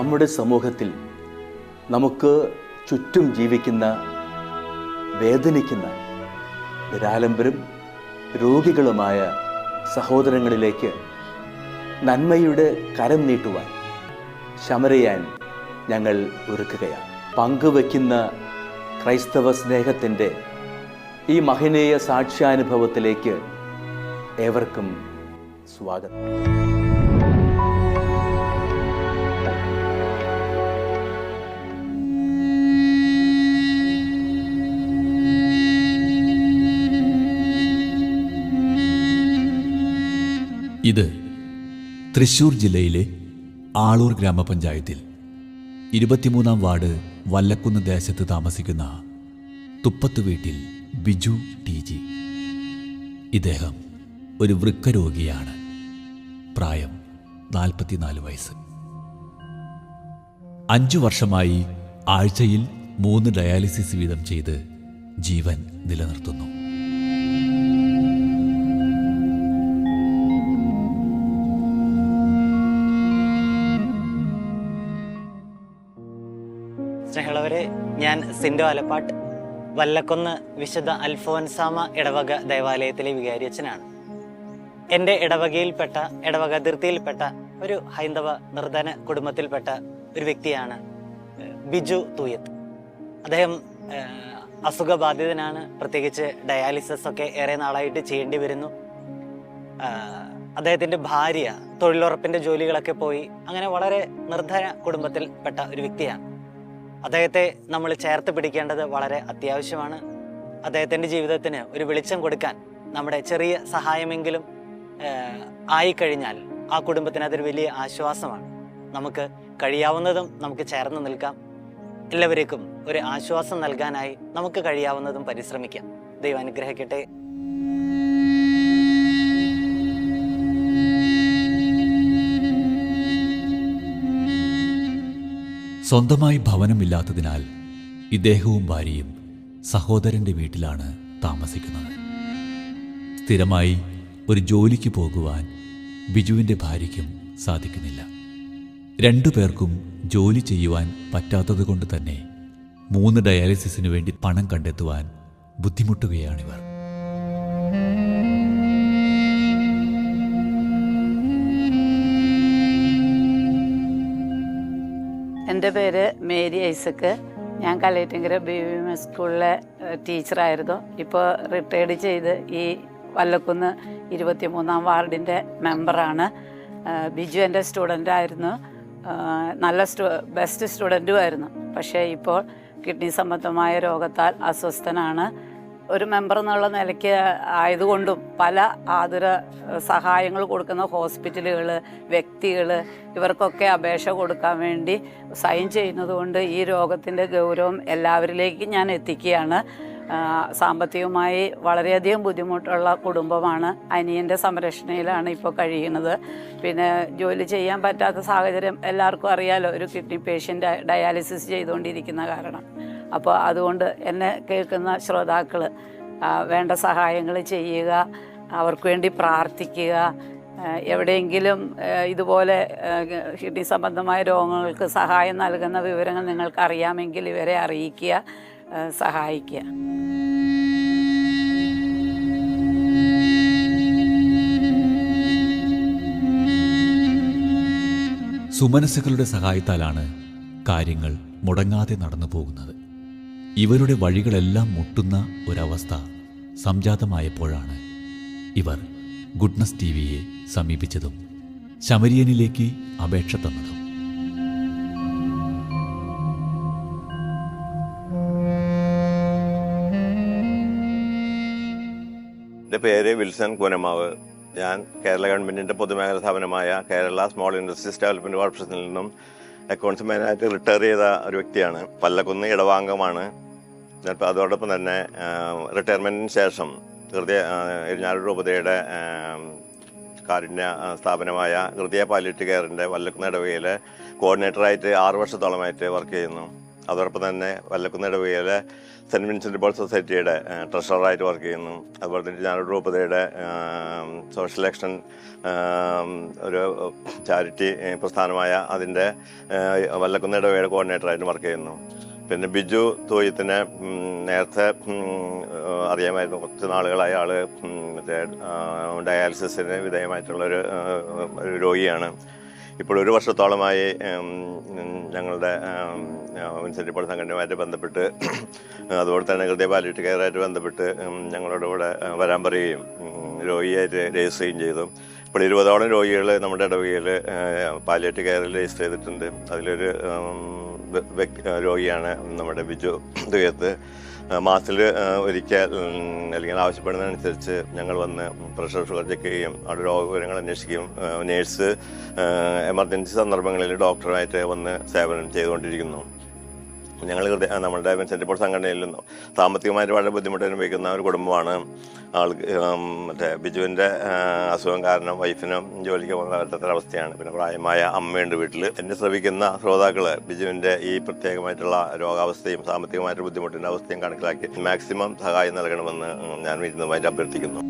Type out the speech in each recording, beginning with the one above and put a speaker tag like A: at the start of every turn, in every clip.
A: നമ്മുടെ സമൂഹത്തിൽ നമുക്ക് ചുറ്റും ജീവിക്കുന്ന, വേദനിക്കുന്ന, നിരാലംബരും രോഗികളുമായ സഹോദരങ്ങളിലേക്ക് നന്മയുടെ കരം നീട്ടുവാൻ, ശമരയാൻ ഞങ്ങൾ ഒരുക്കുകയാണ്. പങ്കുവയ്ക്കുന്ന ക്രൈസ്തവ സ്നേഹത്തിൻ്റെ ഈ മഹനീയ സാക്ഷ്യാനുഭവത്തിലേക്ക് ഏവർക്കും സ്വാഗതം.
B: ഇത് തൃശ്ശൂർ ജില്ലയിലെ ആളൂർ ഗ്രാമപഞ്ചായത്തിൽ 23-ാം വാർഡ് വല്ലക്കുന്ന് ദേശത്ത് താമസിക്കുന്ന തുപ്പത്ത് വീട്ടിൽ ബിജു TG. ഇദ്ദേഹം ഒരു വൃക്കരോഗിയാണ്. പ്രായം 44 വയസ്സ്. 5 വർഷമായി ആഴ്ചയിൽ 3 ഡയാലിസിസ് വീതം ചെയ്ത് ജീവൻ നിലനിർത്തുന്നു.
C: സ്നേഹമുള്ളവരെ, ഞാൻ സിൻഡോ ആലപ്പാട്ട്, വല്ലക്കുന്ന് വിശുദ്ധ അൽഫോൻസാമ ഇടവക ദേവാലയത്തിലെ വികാരിയച്ഛനാണ്. എൻ്റെ ഇടവക അതിർത്തിയിൽപ്പെട്ട ഒരു ഹൈന്ദവ നിർധന കുടുംബത്തിൽപ്പെട്ട ഒരു വ്യക്തിയാണ് ബിജു തൂയത്ത്. അദ്ദേഹം അസുഖബാധിതനാണ്. പ്രത്യേകിച്ച് ഡയാലിസിസ് ഒക്കെ ഏറെ നാളായിട്ട് ചെയ്യേണ്ടി വരുന്നു. അദ്ദേഹത്തിൻ്റെ ഭാര്യ തൊഴിലുറപ്പിൻ്റെ ജോലികളൊക്കെ പോയി അങ്ങനെ വളരെ നിർധന കുടുംബത്തിൽപ്പെട്ട ഒരു വ്യക്തിയാണ്. അദ്ദേഹത്തെ നമ്മൾ ചേർത്ത് പിടിക്കേണ്ടത് വളരെ അത്യാവശ്യമാണ്. അദ്ദേഹത്തിൻ്റെ ജീവിതത്തിന് ഒരു വെളിച്ചം കൊടുക്കാൻ നമ്മുടെ ചെറിയ സഹായമെങ്കിലും ആയിക്കഴിഞ്ഞാൽ ആ കുടുംബത്തിന് അതൊരു വലിയ ആശ്വാസമാണ്. നമുക്ക് കഴിയാവുന്നതും നമുക്ക് ചേർന്ന് നിൽക്കാം. എല്ലാവർക്കും ഒരു ആശ്വാസം നൽകാനായി നമുക്ക് കഴിയാവുന്നതും പരിശ്രമിക്കാം. ദൈവം അനുഗ്രഹിക്കട്ടെ.
B: സ്വന്തമായി ഭവനമില്ലാത്തതിനാൽ ഇദ്ദേഹവും ഭാര്യയും സഹോദരൻ്റെ വീട്ടിലാണ് താമസിക്കുന്നത്. സ്ഥിരമായി ഒരു ജോലിക്ക് പോകുവാൻ ബിജുവിൻ്റെ ഭാര്യയ്ക്കും സാധിക്കുന്നില്ല. 2 പേർക്കും ജോലി ചെയ്യുവാൻ പറ്റാത്തതുകൊണ്ട് തന്നെ 3 ഡയാലിസിസിനു വേണ്ടി പണം കണ്ടെത്തുവാൻ ബുദ്ധിമുട്ടുകയാണിവർ.
D: എൻ്റെ പേര് മേരി ഐസക്ക്. ഞാൻ കലൈറ്റങ്കര BVM സ്കൂളിലെ ടീച്ചറായിരുന്നു. ഇപ്പോൾ റിട്ടയർഡ് ചെയ്ത് ഈ വല്ലക്കുന്ന് 23-ാം വാർഡിൻ്റെ മെമ്പറാണ്. ബിജു എൻ്റെ സ്റ്റുഡൻ്റായിരുന്നു. നല്ല ബെസ്റ്റ് സ്റ്റുഡൻറ്റുമായിരുന്നു. പക്ഷേ ഇപ്പോൾ കിഡ്നി സംബന്ധമായ രോഗത്താൽ അസ്വസ്ഥനാണ്. ഒരു മെമ്പർ എന്നുള്ള നിലയ്ക്ക് ആയതുകൊണ്ടും പല ആതുര സഹായങ്ങൾ കൊടുക്കുന്ന ഹോസ്പിറ്റലുകൾ, വ്യക്തികൾ ഇവർക്കൊക്കെ അപേക്ഷ കൊടുക്കാൻ വേണ്ടി സൈൻ ചെയ്യുന്നതുകൊണ്ട് ഈ രോഗത്തിൻ്റെ ഗൗരവം എല്ലാവരിലേക്കും ഞാൻ എത്തിക്കുകയാണ്. സാമ്പത്തികമായി വളരെയധികം ബുദ്ധിമുട്ടുള്ള കുടുംബമാണ്. അനിയൻ്റെ സംരക്ഷണയിലാണ് ഇപ്പോൾ കഴിയുന്നത്. പിന്നെ ജോലി ചെയ്യാൻ പറ്റാത്ത സാഹചര്യം എല്ലാവർക്കും അറിയാലോ, ഒരു കിഡ്നി പേഷ്യൻ്റ് ഡയാലിസിസ് ചെയ്തുകൊണ്ടിരിക്കുന്ന കാരണം. അപ്പോൾ അതുകൊണ്ട് എന്നെ കേൾക്കുന്ന ശ്രോതാക്കൾ വേണ്ട സഹായങ്ങൾ ചെയ്യുക, അവർക്ക് വേണ്ടി പ്രാർത്ഥിക്കുക. എവിടെയെങ്കിലും ഇതുപോലെ കിഡ്നി സംബന്ധമായ രോഗങ്ങൾക്ക് സഹായം നൽകുന്ന വിവരങ്ങൾ നിങ്ങൾക്ക് അറിയാമെങ്കിൽ ഇവരെ അറിയിക്കുക, സഹായിക്കുക.
B: സുമനസ്സുകളുടെ സഹായത്താലാണ് കാര്യങ്ങൾ മുടങ്ങാതെ നടന്നു പോകുന്നത്. ഇവരുടെ വഴികളെല്ലാം മുട്ടുന്ന ഒരവസ്ഥ സംജാതമായപ്പോഴാണ് ഇവർ ഗുഡ്നസ് TVയെ സമീപിച്ചതും ശമരിയനിലേക്ക് അപേക്ഷ തന്നതും.
E: എൻ്റെ പേര് വിൽസൺ കൂനമാവ്. ഞാൻ കേരള ഗവൺമെൻറ്റിൻ്റെ പൊതുമേഖലാ സ്ഥാപനമായ കേരള സ്മോൾ ഇൻഡസ്ട്രീസ് ഡെവലപ്മെൻറ്റ് കോർപ്പറേഷനിൽ നിന്നും അക്കൗണ്ട്സ് മാനായിട്ട് റിട്ടയർ ചെയ്ത ഒരു വ്യക്തിയാണ്. പല്ലക്കുന്ന് ഇടവാംഗമാണ്. അതോടൊപ്പം തന്നെ റിട്ടയർമെൻറ്റിന് ശേഷം ഇരിഞ്ഞാലൂർ രൂപതയുടെ കാരുണ്യ സ്ഥാപനമായ ഹൃദയ പാലിയേറ്റീവ് കെയറിൻ്റെ വല്ലക്കുന്ന് ഇടവകയിലെ കോർഡിനേറ്ററായിട്ട് 6 വർഷത്തോളമായിട്ട് വർക്ക് ചെയ്യുന്നു. അതോടൊപ്പം തന്നെ വല്ലക്കുന്ന് ഇടവകയിലെ സെൻറ്റ് വിൻസെൻ്റ് പോൾ സൊസൈറ്റിയുടെ ട്രഷററായിട്ട് വർക്ക് ചെയ്യുന്നു. അതുപോലെ തന്നെ ഞാനൊരു രൂപതയുടെ സോഷ്യൽ ആക്ഷൻ ഒരു ചാരിറ്റി പ്രസ്ഥാനമായ അതിൻ്റെ വല്ലക്കുന്ന് ഇടവകയുടെ കോർഡിനേറ്ററായിട്ട് വർക്ക് ചെയ്യുന്നു. പിന്നെ ബിജു തോയത്തിനെ നേരത്തെ അറിയാമായിരുന്നു. കുറച്ച് നാളുകളായി ആൾ മറ്റേ ഡയാലിസിസിന് വിധേയമായിട്ടുള്ളൊരു രോഗിയാണ്. ഇപ്പോൾ 1 വർഷത്തോളമായി ഞങ്ങളുടെ വിൻസെൻ്റ് പോൾ സംഘടനയുമായിട്ട് ബന്ധപ്പെട്ട് അതുപോലെ തന്നെ ഹൃദയ പാലിയേറ്റീവ് കെയറായിട്ട് ബന്ധപ്പെട്ട് ഞങ്ങളോട് കൂടെ വരാൻ പറയുകയും രോഗിയായിട്ട് രജിസ്റ്റർ ചെയ്യുകയും ചെയ്തു. ഇപ്പോൾ 20ഓളം രോഗികൾ നമ്മുടെ ഇടവകയിൽ പാലിയേറ്റീവ് കെയറിൽ രജിസ്റ്റർ ചെയ്തിട്ടുണ്ട്. അതിലൊരു രോഗിയാണ് നമ്മുടെ ബിജു തുയത്ത്. മാസത്തിൽ ഒരിക്കൽ അല്ലെങ്കിൽ ആവശ്യപ്പെടുന്നതനുസരിച്ച് ഞങ്ങൾ വന്ന് പ്രഷർ ഷുഗർ ചെക്ക് ചെയ്യുകയും അവിടെ രോഗവിവരങ്ങൾ അന്വേഷിക്കുകയും നേഴ്സ് എമർജൻസി സന്ദർഭങ്ങളിൽ ഡോക്ടറുമായിട്ട് വന്ന് സേവനം ചെയ്തുകൊണ്ടിരിക്കുന്നു. ഞങ്ങൾ നമ്മുടെ വിൻസെൻ്റ് പോൾ സംഘടനയിൽ സാമ്പത്തികമായിട്ട് വളരെ ബുദ്ധിമുട്ട് അനുഭവിക്കുന്ന ഒരു കുടുംബമാണ്. മറ്റേ ബിജുവിൻ്റെ അസുഖം കാരണം വൈഫിനും ജോലിക്ക് പോകാൻ പറ്റാത്തൊരവസ്ഥയാണ്. പിന്നെ പ്രായമായ അമ്മയുണ്ട് വീട്ടിൽ. എന്നെ ശ്രമിക്കുന്ന ശ്രോതാക്കൾ ബിജുവിൻ്റെ ഈ പ്രത്യേകമായിട്ടുള്ള രോഗാവസ്ഥയും സാമ്പത്തികമായിട്ട് ബുദ്ധിമുട്ടിൻ്റെ അവസ്ഥയും കണക്കിലാക്കി മാക്സിമം സഹായം നൽകണമെന്ന് ഞാൻ വിരുന്നുമായിട്ട് അഭ്യർത്ഥിക്കുന്നു.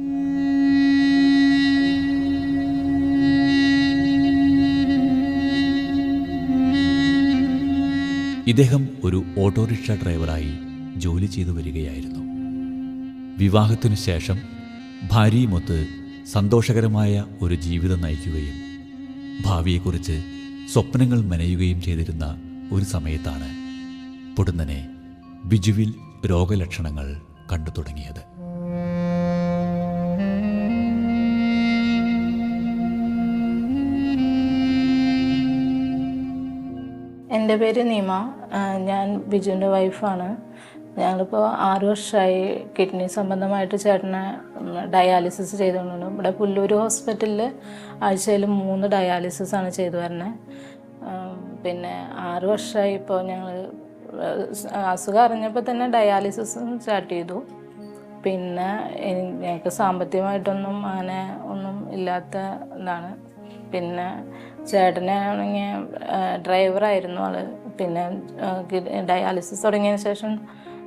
B: ഇദ്ദേഹം ഒരു ഓട്ടോറിക്ഷ ഡ്രൈവറായി ജോലി ചെയ്തു വരികയായിരുന്നു. വിവാഹത്തിനു ശേഷം ഭാര്യയുമൊത്ത് സന്തോഷകരമായ ഒരു ജീവിതം നയിക്കുകയും ഭാവിയെക്കുറിച്ച് സ്വപ്നങ്ങൾ മെനയുകയും ചെയ്തിരുന്ന ഒരു സമയത്താണ് പൊടുന്നനെ ബിജുവിൽ രോഗലക്ഷണങ്ങൾ കണ്ടു തുടങ്ങിയത്.
F: എൻ്റെ പേര് നീമ. ഞാൻ ബിജുവിൻ്റെ വൈഫാണ്. ഞങ്ങളിപ്പോൾ 6 വർഷമായി കിഡ്നി സംബന്ധമായിട്ട് ചേട്ടനെ ഡയാലിസിസ് ചെയ്തുകൊണ്ടുണ്ട്. ഇവിടെ പുല്ലൂർ ഹോസ്പിറ്റലിൽ ആഴ്ചയിൽ 3 ഡയാലിസിസാണ് ചെയ്തു വരുന്നത്. പിന്നെ 6 വർഷമായി ഇപ്പോൾ ഞങ്ങൾ അസുഖം അറിഞ്ഞപ്പോൾ തന്നെ ഡയാലിസിസ് സ്റ്റാർട്ട് ചെയ്തു. പിന്നെ ഞങ്ങൾക്ക് സാമ്പത്തികമായിട്ടൊന്നും അങ്ങനെ ഒന്നും ഇല്ലാത്ത ഇതാണ്. പിന്നെ ചേട്ടനാണെങ്കിൽ ഡ്രൈവറായിരുന്നു ആൾ. പിന്നെ ഡയാലിസിസ് തുടങ്ങിയതിന് ശേഷം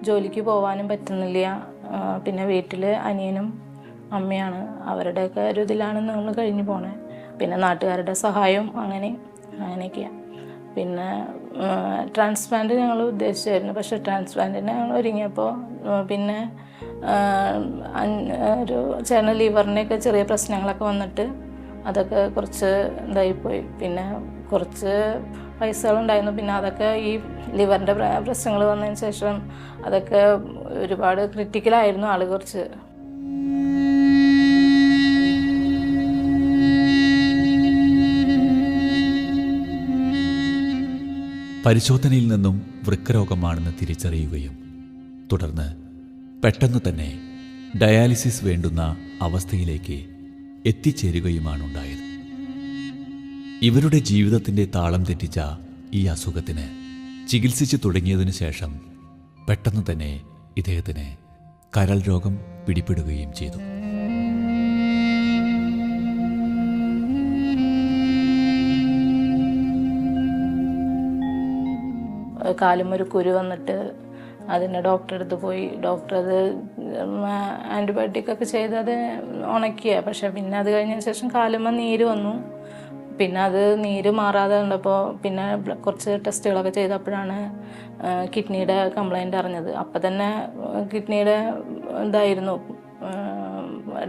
F: ജോലിക്ക് പോകാനും പറ്റുന്നില്ല. പിന്നെ വീട്ടിൽ അനിയനും അമ്മയാണ്. അവരുടെയൊക്കെ ഒരു ഇതിലാണ് നമ്മൾ കഴിഞ്ഞു പോണേ. പിന്നെ നാട്ടുകാരുടെ സഹായം അങ്ങനെയൊക്കെയാണ്. പിന്നെ ട്രാൻസ്പ്ലാന്റ് ഞങ്ങൾ ഉദ്ദേശിച്ചായിരുന്നു. പക്ഷേ ട്രാൻസ്പ്ലാന്റിന് ഞങ്ങൾ ഒരുങ്ങിയപ്പോൾ പിന്നെ ഒരു ചേട്ടന് ലിവറിൻ്റെയൊക്കെ ചെറിയ പ്രശ്നങ്ങളൊക്കെ വന്നിട്ട് അതൊക്കെ കുറച്ച് ഇതായിപ്പോയി. പിന്നെ കുറച്ച് പൈസകളുണ്ടായിരുന്നു. പിന്നെ അതൊക്കെ ഈ ലിവറിൻ്റെ പ്രശ്നങ്ങൾ വന്നതിന് ശേഷം അതൊക്കെ ഒരുപാട് ക്രിട്ടിക്കലായിരുന്നു ആൾ കുറച്ച്.
B: പരിശോധനയിൽ നിന്നും വൃക്കരോഗമാണെന്ന് തിരിച്ചറിയുകയും തുടർന്ന് പെട്ടെന്ന് തന്നെ ഡയാലിസിസ് വേണ്ടുന്ന അവസ്ഥയിലേക്ക് എത്തിച്ചേരുകയുമാണുണ്ടായത്. ഇവരുടെ ജീവിതത്തിൻ്റെ താളം തെറ്റിച്ച ഈ അസുഖത്തിന് ചികിത്സിച്ചു തുടങ്ങിയതിനു ശേഷം പെട്ടെന്ന് തന്നെ ഇദ്ദേഹത്തിന് കരൾ രോഗം പിടിപെടുകയും ചെയ്തു.
F: കാലും ഒരു കുരു വന്നിട്ട് അതിന് ഡോക്ടറെ അടുത്ത് പോയി. ഡോക്ടർ അത് ആൻറ്റിബയോട്ടിക്കൊക്കെ ചെയ്ത് അത് ഉണക്കിയ. പക്ഷെ പിന്നെ അത് കഴിഞ്ഞതിന് ശേഷം കാലുമ്പോൾ നീര് വന്നു. പിന്നെ അത് നീര് മാറാതെ കണ്ടപ്പോൾ പിന്നെ കുറച്ച് ടെസ്റ്റുകളൊക്കെ ചെയ്തപ്പോഴാണ് കിഡ്നിയുടെ കംപ്ലൈൻറ്റ് അറിഞ്ഞത്. അപ്പം തന്നെ കിഡ്നിയുടെ ഇതായിരുന്നു,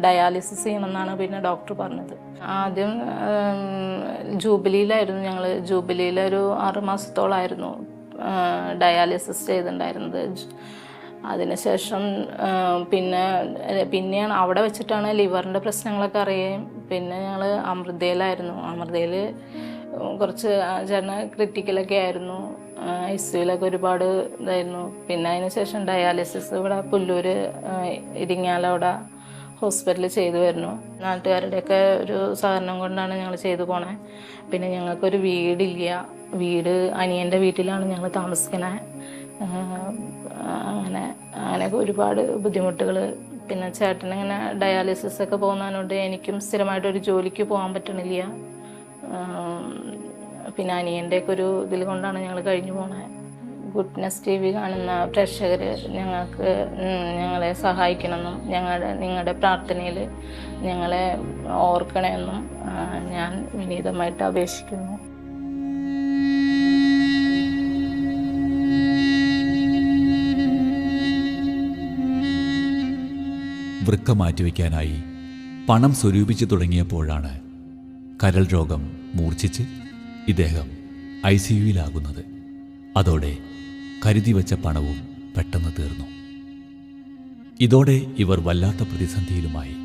F: ഡയാലിസിസ് ചെയ്യണമെന്നാണ് പിന്നെ ഡോക്ടർ പറഞ്ഞത്. ആദ്യം ജൂബിലിയിലായിരുന്നു ഞങ്ങൾ. ജൂബിലിയിലൊരു 6 മാസത്തോളമായിരുന്നു ഡയാലിസിസ് ചെയ്തിട്ടുണ്ടായിരുന്നത്. അതിനുശേഷം പിന്നെയാണ് അവിടെ വെച്ചിട്ടാണ് ലിവറിൻ്റെ പ്രശ്നങ്ങളൊക്കെ അറിയുകയും. പിന്നെ ഞങ്ങൾ അമൃതയിലായിരുന്നു. അമൃതയിൽ കുറച്ച് ചേട്ടന് ക്രിട്ടിക്കലൊക്കെ ആയിരുന്നു. ICUലൊക്കെ ഒരുപാട് ഇതായിരുന്നു. പിന്നെ അതിന് ശേഷം ഡയാലിസിസ് ഇവിടെ പുല്ലൂർ ഇരിങ്ങാലവിടെ ഹോസ്പിറ്റലിൽ ചെയ്തു വരുന്നു. നാട്ടുകാരുടെയൊക്കെ ഒരു സഹകരണം കൊണ്ടാണ് ഞങ്ങൾ ചെയ്തു പോണേ. പിന്നെ ഞങ്ങൾക്കൊരു വീടില്ല. വീട് അനിയൻ്റെ വീട്ടിലാണ് ഞങ്ങൾ താമസിക്കണേ. അങ്ങനെയൊക്കെ ഒരുപാട് ബുദ്ധിമുട്ടുകൾ. പിന്നെ ചേട്ടനിങ്ങനെ ഡയാലിസിസ് ഒക്കെ പോകുന്നതിനോട് എനിക്കും സ്ഥിരമായിട്ടൊരു ജോലിക്ക് പോകാൻ പറ്റണില്ല. പിന്നെ അനിയൻ്റെയൊക്കെ ഒരു ഇതിൽ കൊണ്ടാണ് ഞങ്ങൾ കഴിഞ്ഞു പോണേ. ഗുഡ്നെസ് TV കാണുന്ന പ്രേക്ഷകർ ഞങ്ങളെ സഹായിക്കണമെന്നും നിങ്ങളുടെ പ്രാർത്ഥനയിൽ ഞങ്ങളെ ഓർക്കണമെന്നും ഞാൻ വിനീതമായിട്ട് അപേക്ഷിക്കുന്നു.
B: വൃക്ക മാറ്റിവെക്കാനായി പണം സ്വരൂപിച്ചു തുടങ്ങിയപ്പോഴാണ് കരൾ രോഗം മൂർച്ഛിച്ച് ഇദ്ദേഹം ICUവിലാകുന്നത്. അതോടെ കരുതി വച്ച പണവും പെട്ടെന്ന് തീർന്നു. ഇതോടെ ഇവർ വല്ലാത്ത പ്രതിസന്ധിയിലുമായി.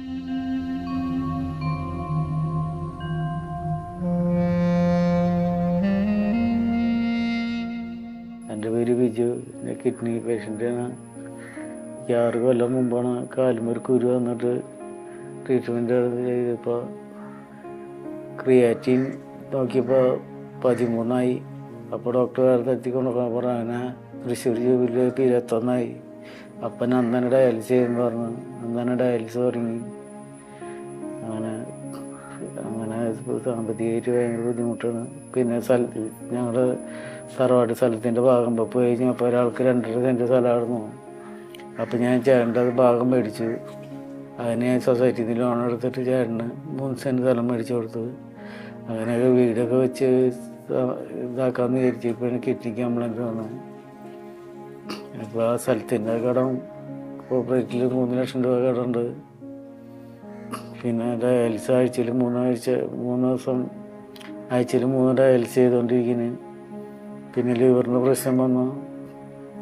G: എൻ്റെ പേര് ബിജു, കിഡ്നി പേഷ്യൻ്റാണ്. 6 കൊല്ലം മുമ്പാണ് കാലുമൊരു കുരു വന്നിട്ട് ട്രീറ്റ്മെൻറ്റ് ചെയ്തപ്പോൾ ക്രിയാറ്റിൻ നോക്കിയപ്പോൾ 13 അപ്പോൾ ഡോക്ടർ വേറെ എത്തിക്കൊണ്ടു പറഞ്ഞ തൃശ്ശൂർ ജൂബിലി 21. അപ്പം അന്ന് തന്നെ ഡയാലിസിസ് ചെയ്യുമെന്ന് പറഞ്ഞു. അന്ന് തന്നെ ഡയാലിസിസ് തുടങ്ങി. അങ്ങനെ സാമ്പത്തികമായിട്ട് ഭയങ്കര ബുദ്ധിമുട്ടാണ്. പിന്നെ ഞങ്ങൾ തറവാട് സ്ഥലത്തിൻ്റെ ഭാഗം പോയി കഴിഞ്ഞപ്പോൾ ഒരാൾക്ക് 2.5 സെൻറ്റ് സ്ഥലമായിരുന്നു. അപ്പം ഞാൻ ചേട്ടൻ്റെ ഭാഗം മേടിച്ചു. അതിന് ഞാൻ സൊസൈറ്റിയിൽ നിന്ന് ലോൺ എടുത്തിട്ട് ചേട്ടന് 3 സെൻറ്റ് സ്ഥലം മേടിച്ചു കൊടുത്തു. അങ്ങനെയൊക്കെ വീടൊക്കെ വെച്ച് ഇതാക്കാമെന്ന് വിചാരിച്ചു. ഇപ്പോൾ എനിക്ക് കിഡ്നിക്ക് കംപ്ലൈൻറ്റ് വന്നു. അപ്പോൾ ആ സ്ഥലത്തിൻ്റെ കടം കോപ്പറേറ്റിൽ 3 ലക്ഷം രൂപ കടമുണ്ട്. പിന്നെ ഡയാലിസിസ് ആഴ്ചയിൽ 3 ദിവസം ആഴ്ചയിൽ 3 ഡയാലിസിസ് ചെയ്തുകൊണ്ടിരിക്കുന്നു. പിന്നെ ലിവറിന് പ്രശ്നം വന്നു,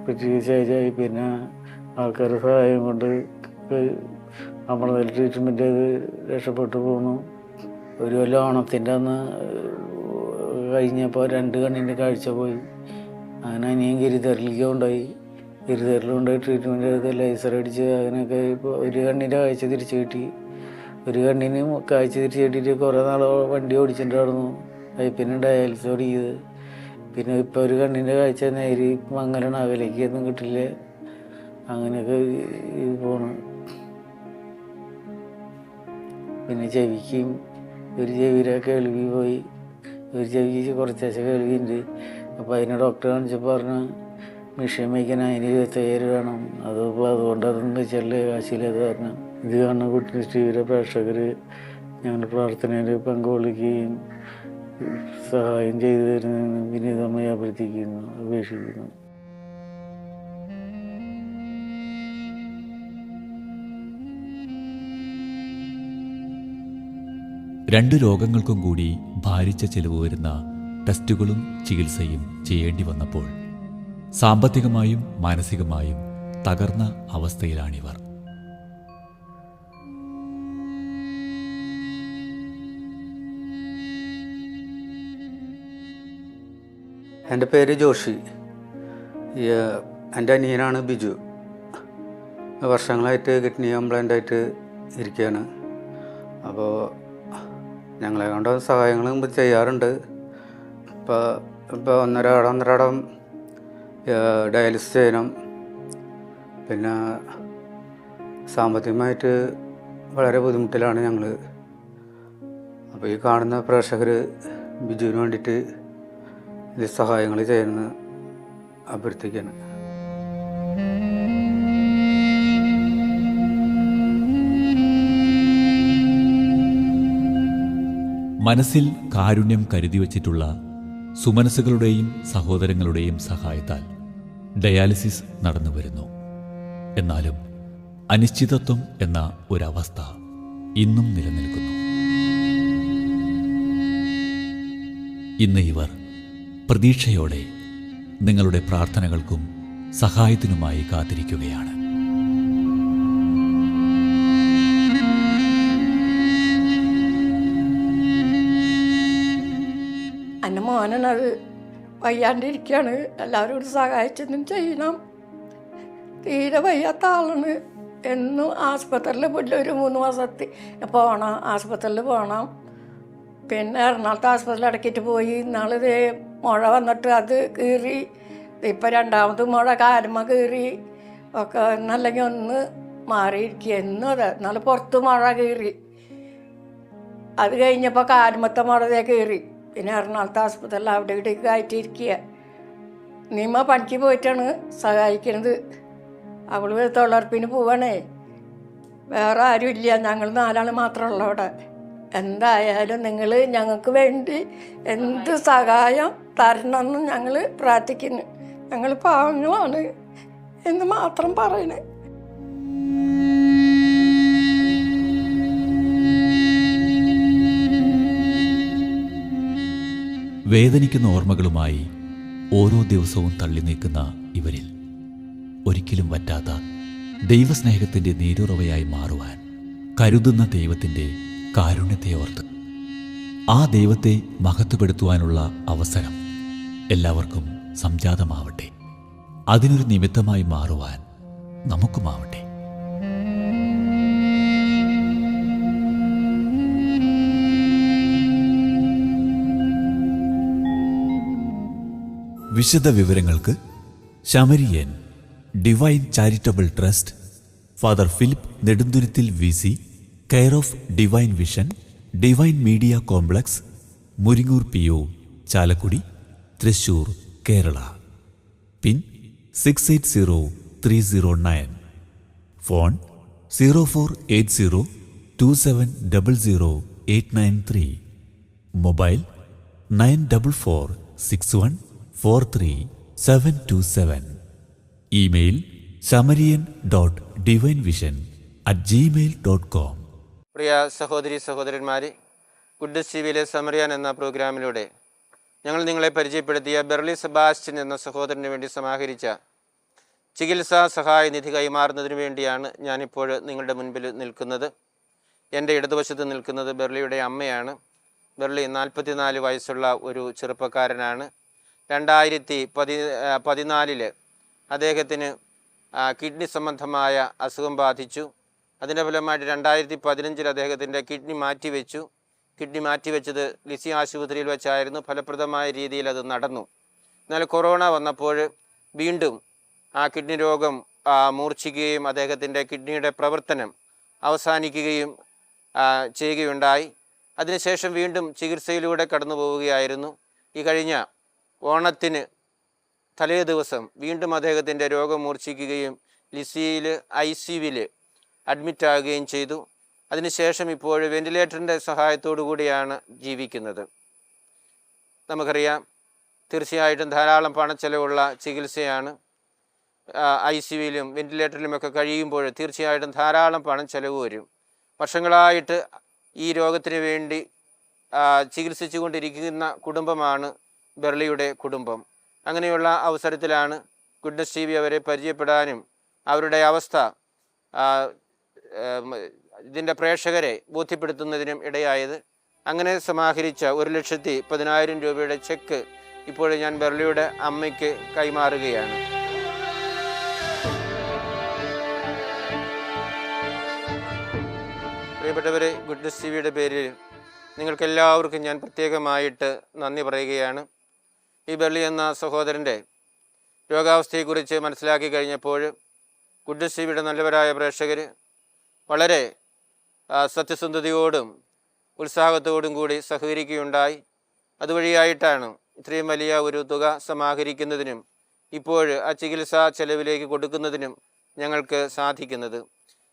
G: സ്റ്റേജായി. പിന്നെ ആൾക്കാരുടെ സഹായം കൊണ്ട് നമ്മളതിൽ ട്രീറ്റ്മെൻറ്റ് ചെയ്ത് രക്ഷപ്പെട്ടു പോന്നു. ഒരു കൊല്ലം ഓണത്തിൻ്റെ അന്ന് കഴിഞ്ഞപ്പോൾ 2 കണ്ണിൻ്റെ കാഴ്ച പോയി. അങ്ങനെ അനിയൻ ഗിരിധറിലേക്ക് കൊണ്ടുപോയി. ഗിരിധറിൽ കൊണ്ടുപോയി ട്രീറ്റ്മെൻറ്റ് ചെയ്ത് ലേസർ അടിച്ച് അങ്ങനെയൊക്കെ ഇപ്പോൾ 1 കണ്ണിൻ്റെ കാഴ്ച തിരിച്ചു കിട്ടി. 1 കണ്ണിന് കാഴ്ച തിരിച്ചു കിട്ടിയിട്ട് കുറേ നാൾ വണ്ടി ഓടിച്ചിട്ട് നടന്നു. പിന്നെ ഡയാലിസിസ് ഓടിയത്. പിന്നെ ഇപ്പോൾ 1 കണ്ണിൻ്റെ കാഴ്ച നേരി മംഗലാണ്, അകലേക്കൊന്നും കിട്ടില്ല. അങ്ങനെയൊക്കെ പോണു. പിന്നെ ചെവിക്കും ഒരു ചെവിയുടെ കേൾവി പോയി. ഒരു ചെവിക്ക് കുറച്ചാഴ്ച കേൾവിയുണ്ട്. അപ്പോൾ അതിനെ ഡോക്ടറെ കാണിച്ചപ്പോൾ പറഞ്ഞു മെഷീൻ വയ്ക്കാൻ അതിന് 25,000 വേണം. അതുകൊണ്ട് അതൊന്നും വെച്ചാൽ കാശില്ലത് പറഞ്ഞു. ഇത് കാണുന്ന ഗുഡ്നെസ് TVയുടെ പ്രേക്ഷകർ ഞങ്ങളുടെ പ്രാർത്ഥനയിൽ പങ്കുകൊള്ളിക്കുകയും സഹായം ചെയ്തു തരുന്നതിന് വിനീതമായി അഭ്യർത്ഥിക്കുന്നു, അപേക്ഷിക്കുന്നു.
B: രണ്ട് രോഗങ്ങൾക്കും കൂടി ഭാരിച്ച ചെലവ് വരുന്ന ടെസ്റ്റുകളും ചികിത്സയും ചെയ്യേണ്ടി വന്നപ്പോൾ സാമ്പത്തികമായും മാനസികമായും തകർന്ന അവസ്ഥയിലാണിവർ.
H: എൻ്റെ പേര് ജോഷി. എൻ്റെ അനിയനാണ് ബിജു. വർഷങ്ങളായിട്ട് കിഡ്നി കംപ്ലൈൻ്റായിട്ട് ഇരിക്കുകയാണ്. അപ്പോൾ ഞങ്ങളെ കൊണ്ട് സഹായങ്ങളും ചെയ്യാറുണ്ട്. ഇപ്പോൾ ഒന്നരാടം ഡയാലിസിസ് ചെയ്യണം. പിന്നെ സാമ്പത്തികമായിട്ട് വളരെ ബുദ്ധിമുട്ടിലാണ് ഞങ്ങൾ. അപ്പോൾ ഈ കാണുന്ന പ്രേക്ഷകർ ബിജുവിന് വേണ്ടിയിട്ട് ഇത് സഹായങ്ങൾ ചെയ്യുമെന്ന് അഭ്യർത്ഥിക്കുകയാണ്.
B: മനസ്സിൽ കാരുണ്യം കരുതി വച്ചിട്ടുള്ള സുമനസ്സുകളുടെയും സഹോദരങ്ങളുടെയും സഹായത്താൽ ഡയാലിസിസ് നടന്നു വരുന്നു. എന്നാലും അനിശ്ചിതത്വം എന്ന ഒരവസ്ഥ ഇന്നും നിലനിൽക്കുന്നു. ഇന്ന് ഇവർ പ്രതീക്ഷയോടെ നിങ്ങളുടെ പ്രാർത്ഥനകൾക്കും സഹായത്തിനുമായി കാത്തിരിക്കുകയാണ്.
I: എൻ്റെ മോനാണത് വയ്യാണ്ടിരിക്കുകയാണ്. എല്ലാവരോടും സഹായിച്ചൊന്നും ചെയ്യണം. തീരെ വയ്യാത്ത ആളാണ്. എന്നും ആസ്പത്രിയിൽ പോയിട്ട് ഒരു 3 മാസത്തിൽ പോകണം, ആസ്പത്രിയിൽ പോകണം. പിന്നെ എറണാകുളത്ത് ആസ്പത്രിയിൽ അടക്കിയിട്ട് പോയി. ഇന്നാളിത് മുഴ വന്നിട്ട് അത് കീറി. ഇപ്പം 2ാമത് മുഴ കാലുമ്മ കീറി ഒക്കെ. എന്നല്ലെങ്കിൽ ഒന്ന് മാറിയിരിക്കുക. എന്നും അതെ. എന്നാലും പുറത്ത് മുഴ കീറി. അത് കഴിഞ്ഞപ്പോൾ കാലുമ്മത്തെ മുഴതേ കീറി. പിന്നെ എറണാകുളത്ത് ആസ്പത്രിയിൽ അവിടെ ഇവിടേക്ക് ആയിട്ടിരിക്കുക. നീമ്മ പണിക്ക് പോയിട്ടാണ് സഹായിക്കുന്നത്. അവൾ തൊഴിലുറപ്പിന് പോവാണേ. വേറെ ആരും ഇല്ല, ഞങ്ങൾ 4 ആൾ മാത്രമുള്ള അവിടെ. എന്തായാലും നിങ്ങൾ ഞങ്ങൾക്ക് വേണ്ടി എന്ത് സഹായം തരണമെന്ന് ഞങ്ങൾ പ്രാർത്ഥിക്കുന്നു. ഞങ്ങൾ പാവങ്ങളാണ് എന്ന് മാത്രം പറയണേ.
B: വേദനിക്കുന്ന ഓർമ്മകളുമായി ഓരോ ദിവസവും തള്ളി നീക്കുന്ന ഇവരിൽ ഒരിക്കലും വറ്റാത്ത ദൈവസ്നേഹത്തിൻ്റെ നീരുറവയായി മാറുവാൻ കരുതുന്ന ദൈവത്തിൻ്റെ കാരുണ്യത്തെ ഓർത്ത് ആ ദൈവത്തെ മഹത്വപ്പെടുത്തുവാനുള്ള അവസരം എല്ലാവർക്കും സംജാതമാവട്ടെ. അതിനൊരു നിമിത്തമായി മാറുവാൻ നമുക്കുമാവട്ടെ. വിശദ വിവരങ്ങൾക്ക് Samarian divine charitable trust, father Philip Nedumthuruthil VC, care of divine vision, divine media complex, Muringoor PO, Chalakudy, Thrissur, Kerala. Pin 680309. Phone 048027000893. Mobile 9446143727. Email samarian.divinevision@gmail.com.
J: പ്രിയ സഹോദരി സഹോദരന്മാരെ, ഗുഡ് ടിവിയിലെ സമറിയാൻ എന്ന പ്രോഗ്രാമിലൂടെ ഞങ്ങൾ നിങ്ങളെ പരിചയപ്പെടുത്തിയ ബെർലി സെബാസ്റ്റ്യൻ എന്ന സഹോദരന് വേണ്ടി സമാഹരിച്ച ചികിത്സാ സഹായ നിധി കൈമാറുന്നതിന് വേണ്ടിയാണ് ഞാനിപ്പോൾ നിങ്ങളുടെ മുൻപിൽ നിൽക്കുന്നത്. എൻ്റെ ഇടതുവശത്ത് നിൽക്കുന്നത് ബെർലിയുടെ അമ്മയാണ്. ബെർലി 44 വയസ്സുള്ള ഒരു ചെറുപ്പക്കാരനാണ്. 2014 അദ്ദേഹത്തിന് കിഡ്നി സംബന്ധമായ അസുഖം ബാധിച്ചു. അതിൻ്റെ ഫലമായിട്ട് 2015 അദ്ദേഹത്തിൻ്റെ കിഡ്നി മാറ്റിവെച്ചു. കിഡ്നി മാറ്റിവെച്ചത് ലിസി ആശുപത്രിയിൽ വെച്ചായിരുന്നു. ഫലപ്രദമായ രീതിയിൽ അത് നടന്നു. എന്നാൽ കൊറോണ വന്നപ്പോൾ വീണ്ടും ആ കിഡ്നി രോഗം മൂർച്ഛിക്കുകയും അദ്ദേഹത്തിൻ്റെ കിഡ്നിയുടെ പ്രവർത്തനം അവസാനിക്കുകയും ചെയ്യുകയുണ്ടായി. അതിനുശേഷം വീണ്ടും ചികിത്സയിലൂടെ കടന്നു പോവുകയായിരുന്നു. ഈ കഴിഞ്ഞ ഓണത്തിന് തലേ ദിവസം വീണ്ടും അദ്ദേഹത്തിൻ്റെ രോഗം മൂർച്ഛിക്കുകയും ലിസിയിൽ ICUവിൽ അഡ്മിറ്റാകുകയും ചെയ്തു. അതിനുശേഷം ഇപ്പോൾ വെന്റിലേറ്ററിൻ്റെ സഹായത്തോടു കൂടിയാണ് ജീവിക്കുന്നത്. നമുക്കറിയാം, തീർച്ചയായിട്ടും ധാരാളം പണച്ചെലവുള്ള ചികിത്സയാണ്. ICUവിലും വെന്റിലേറ്ററിലുമൊക്കെ കഴിയുമ്പോൾ തീർച്ചയായിട്ടും ധാരാളം പണം ചെലവ് വരും. വർഷങ്ങളായിട്ട് ഈ രോഗത്തിന് വേണ്ടി ചികിത്സിച്ചു കൊണ്ടിരിക്കുന്ന കുടുംബമാണ് ബെർലിയുടെ കുടുംബം. അങ്ങനെയുള്ള അവസരത്തിലാണ് ഗുഡ് TV അവരെ പരിചയപ്പെടാനും അവരുടെ അവസ്ഥ ഇതിൻ്റെ പ്രേക്ഷകരെ ബോധ്യപ്പെടുത്തുന്നതിനും ഇടയായത്. അങ്ങനെ സമാഹരിച്ച 1,10,10,000 രൂപയുടെ ചെക്ക് ഇപ്പോൾ ഞാൻ ബെർലിയുടെ അമ്മയ്ക്ക് കൈമാറുകയാണ്. പ്രിയപ്പെട്ടവരെ, ഗുഡ് TVയുടെ പേരിൽ നിങ്ങൾക്കെല്ലാവർക്കും ഞാൻ പ്രത്യേകമായിട്ട് നന്ദി പറയുകയാണ്. ഈ ബെർലി എന്ന സഹോദരൻ്റെ രോഗാവസ്ഥയെക്കുറിച്ച് മനസ്സിലാക്കി കഴിഞ്ഞപ്പോൾ ഗുഡ് TVയുടെ നല്ലവരായ പ്രേക്ഷകർ വളരെ സത്യസന്ധതയോടും ഉത്സാഹത്തോടും കൂടി സഹകരിക്കുകയുണ്ടായി. അതുവഴിയായിട്ടാണ് ഇത്രയും വലിയ ഒരു തുക സമാഹരിക്കുന്നതിനും ഇപ്പോൾ ആ ചികിത്സാ ചെലവിലേക്ക് കൊടുക്കുന്നതിനും ഞങ്ങൾക്ക് സാധിക്കുന്നത്.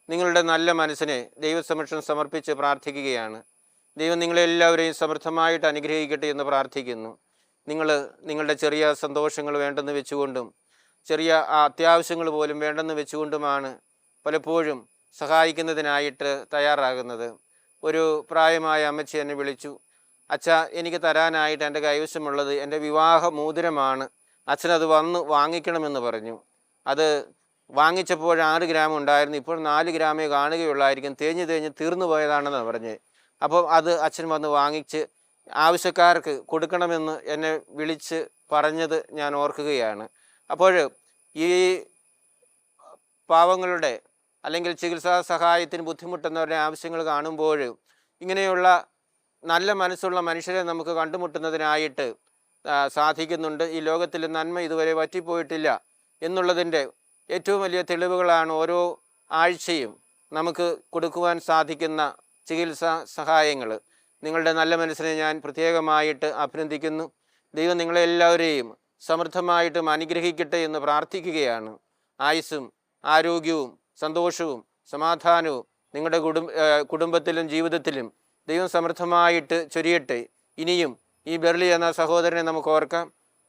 J: നിങ്ങളുടെ നല്ല മനസ്സിനെ ദൈവസമക്ഷം സമർപ്പിച്ച് പ്രാർത്ഥിക്കുകയാണ്. ദൈവം നിങ്ങളെല്ലാവരെയും സമൃദ്ധമായിട്ട് അനുഗ്രഹിക്കട്ടെ എന്ന് പ്രാർത്ഥിക്കുന്നു. നിങ്ങളുടെ ചെറിയ സന്തോഷങ്ങൾ വേണ്ടെന്ന് വെച്ചുകൊണ്ടും ചെറിയ അത്യാവശ്യങ്ങൾ പോലും വേണ്ടെന്ന് വെച്ചുകൊണ്ടുമാണ് പലപ്പോഴും സഹായിക്കുന്നതിനായിട്ട് തയ്യാറാകുന്നത്. ഒരു പ്രായമായ അമ്മച്ചി എന്നെ വിളിച്ചു, അച്ഛാ, എനിക്ക് തരാനായിട്ട് എൻ്റെ കൈവശമുള്ളത് എൻ്റെ വിവാഹ മോതിരമാണ്, അച്ഛനത് വന്ന് വാങ്ങിക്കണമെന്ന് പറഞ്ഞു. അത് വാങ്ങിച്ചപ്പോൾ 6 ഗ്രാം ഉണ്ടായിരുന്നു, ഇപ്പോൾ 4 ഗ്രാമേ കാണുകയുള്ളായിരിക്കും, തേഞ്ഞ് തീർന്നു പോയതാണെന്ന് പറഞ്ഞ്. അപ്പോൾ അത് അച്ഛൻ വന്ന് വാങ്ങിച്ച് ആവശ്യക്കാർക്ക് കൊടുക്കണമെന്ന് എന്നെ വിളിച്ച് പറഞ്ഞത് ഞാൻ ഓർക്കുകയാണ്. അപ്പോൾ ഈ പാവങ്ങളുടെ അല്ലെങ്കിൽ ചികിത്സാ സഹായത്തിന് ബുദ്ധിമുട്ടുന്നവരുടെ ആവശ്യങ്ങൾ കാണുമ്പോൾ ഇങ്ങനെയുള്ള നല്ല മനസ്സുള്ള മനുഷ്യരെ നമുക്ക് കണ്ടുമുട്ടുന്നതിനായിട്ട് സാധിക്കുന്നുണ്ട്. ഈ ലോകത്തിൽ നന്മ ഇതുവരെ വറ്റിപ്പോയിട്ടില്ല എന്നുള്ളതിൻ്റെ ഏറ്റവും വലിയ തെളിവുകളാണ് ഓരോ ആഴ്ചയും നമുക്ക് കൊടുക്കുവാൻ സാധിക്കുന്ന ചികിത്സാ സഹായങ്ങൾ. നിങ്ങളുടെ നല്ല മനസ്സിനെ ഞാൻ പ്രത്യേകമായിട്ട് അഭിനന്ദിക്കുന്നു. ദൈവം നിങ്ങളെല്ലാവരെയും സമൃദ്ധമായിട്ടും അനുഗ്രഹിക്കട്ടെ എന്ന് പ്രാർത്ഥിക്കുകയാണ്. ആയുസ്സും ആരോഗ്യവും സന്തോഷവും സമാധാനവും നിങ്ങളുടെ കുടുംബത്തിലും ജീവിതത്തിലും ദൈവം സമൃദ്ധമായിട്ട് ചൊരിയട്ടെ. ഇനിയും ഈ ബെർലി എന്ന സഹോദരനെ നമുക്ക് ഓർക്കാം,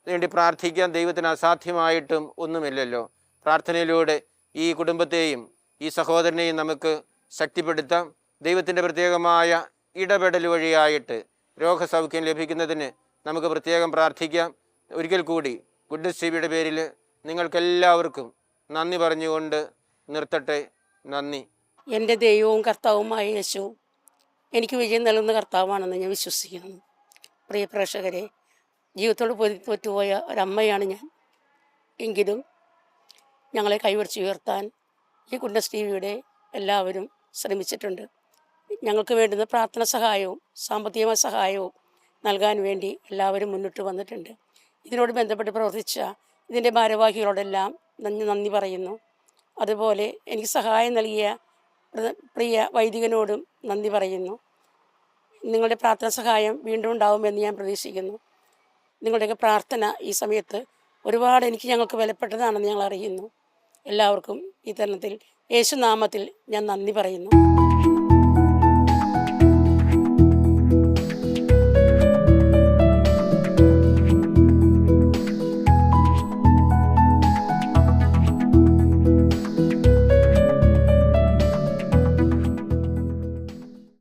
J: വേണ്ടി പ്രാർത്ഥിക്കാൻ. ദൈവത്തിന് അസാധ്യമായിട്ടും ഒന്നുമില്ലല്ലോ. പ്രാർത്ഥനയിലൂടെ ഈ കുടുംബത്തെയും ഈ സഹോദരനെയും നമുക്ക് ശക്തിപ്പെടുത്താം. ദൈവത്തിൻ്റെ പ്രത്യേകമായ ഇടപെടൽ വഴിയായിട്ട് രോഗസൗഖ്യം ലഭിക്കുന്നതിന് നമുക്ക് പ്രത്യേകം പ്രാർത്ഥിക്കാം. ഒരിക്കൽ കൂടി ഗുഡ്നസ് ടിവിയുടെ പേരിൽ നിങ്ങൾക്കെല്ലാവർക്കും നന്ദി പറഞ്ഞുകൊണ്ട് നിർത്തട്ടെ. നന്ദി.
K: എൻ്റെ ദൈവവും കർത്താവുമായ യേശു എനിക്ക് വിജയം നൽകുന്ന കർത്താവാണെന്ന് ഞാൻ വിശ്വസിക്കുന്നു. പ്രിയ പ്രേക്ഷകരെ, ജീവിതത്തോട് തോറ്റുപോയ ഒരമ്മയാണ് ഞാൻ. എങ്കിലും ഞങ്ങളെ കൈവരിച്ച് ഉയർത്താൻ ഈ ഗുഡ്നസ് ടിവിയുടെ എല്ലാവരും ശ്രമിച്ചിട്ടുണ്ട്. ഞങ്ങൾക്ക് വേണ്ടുന്ന പ്രാർത്ഥന സഹായവും സാമ്പത്തികമായ സഹായവും നൽകാൻ വേണ്ടി എല്ലാവരും മുന്നിട്ട് വന്നിട്ടുണ്ട്. ഇതിനോട് ബന്ധപ്പെട്ട് പ്രവർത്തിച്ച ഇതിൻ്റെ ഭാരവാഹികളോടെല്ലാം നന്ദി പറയുന്നു. അതുപോലെ എനിക്ക് സഹായം നൽകിയ പ്രിയ വൈദികനോടും നന്ദി പറയുന്നു. നിങ്ങളുടെ പ്രാർത്ഥന സഹായം വീണ്ടും ഉണ്ടാവുമെന്ന് ഞാൻ പ്രതീക്ഷിക്കുന്നു. നിങ്ങളുടെയൊക്കെ പ്രാർത്ഥന ഈ സമയത്ത് ഒരുപാട് ഞങ്ങൾക്ക് വിലപ്പെട്ടതാണെന്ന് ഞങ്ങൾ അറിയുന്നു. എല്ലാവർക്കും ഈ തരുണത്തിൽ യേശുനാമത്തിൽ ഞാൻ നന്ദി പറയുന്നു.